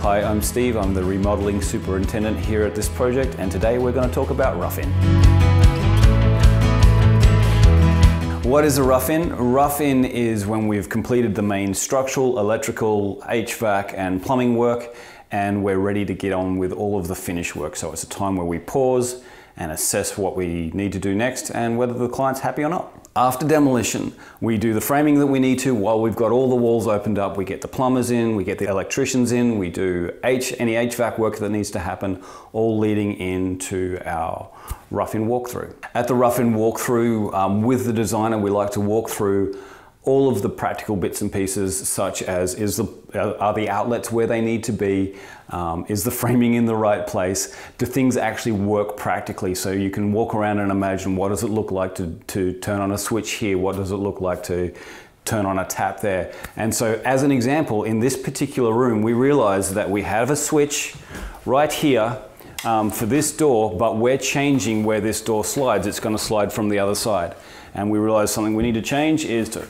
Hi, I'm Steve. I'm the remodeling superintendent here at this project, and today we're going to talk about rough-in. What is a rough-in? Rough-in is when we've completed the main structural, electrical, HVAC and plumbing work, and we're ready to get on with all of the finish work. So it's a time where we pause and assess what we need to do next and whether the client's happy or not. After demolition, we do the framing that we need to while we've got all the walls opened up. We get the plumbers in, we get the electricians in, we do any HVAC work that needs to happen, all leading into our rough-in walkthrough. At the rough-in walkthrough, with the designer, we like to walk through all of the practical bits and pieces, such as are the outlets where they need to be? Is the framing in the right place? Do things actually work practically? So you can walk around and imagine, what does it look like to turn on a switch here? What does it look like to turn on a tap there? And so as an example, in this particular room, we realized that we have a switch right here for this door, but we're changing where this door slides. It's going to slide from the other side. And we realized something we need to change is to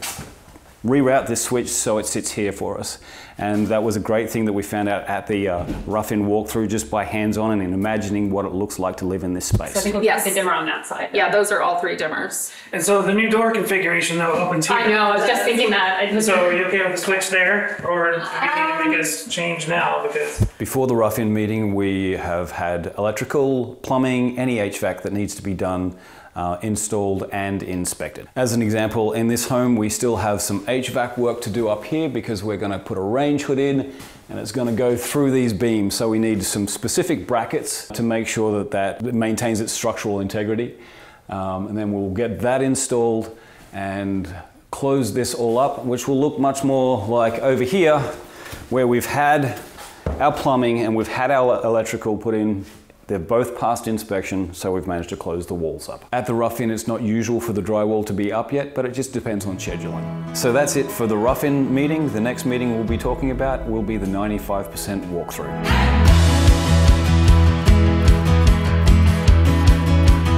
reroute this switch so it sits here for us. And that was a great thing that we found out at the rough-in walkthrough, just by hands-on and in imagining what it looks like to live in this space. So I think we'll put the dimmer on that side. Yeah, those are all three dimmers. And so the new door configuration though opens here. I know, I was just thinking that. So are you okay with the switch there, or do you need to make us change now? Because before the rough-in meeting, we have had electrical, plumbing, any HVAC that needs to be done, installed and inspected. As an example, in this home we still have some HVAC work to do up here because we're going to put a range hood in and it's going to go through these beams. So we need some specific brackets to make sure that it maintains its structural integrity. And then we'll get that installed and close this all up, which will look much more like over here, where we've had our plumbing and we've had our electrical put in. They've both passed inspection, so we've managed to close the walls up. At the rough-in, it's not usual for the drywall to be up yet, but it just depends on scheduling. So that's it for the rough-in meeting. The next meeting we'll be talking about will be the 95% walkthrough.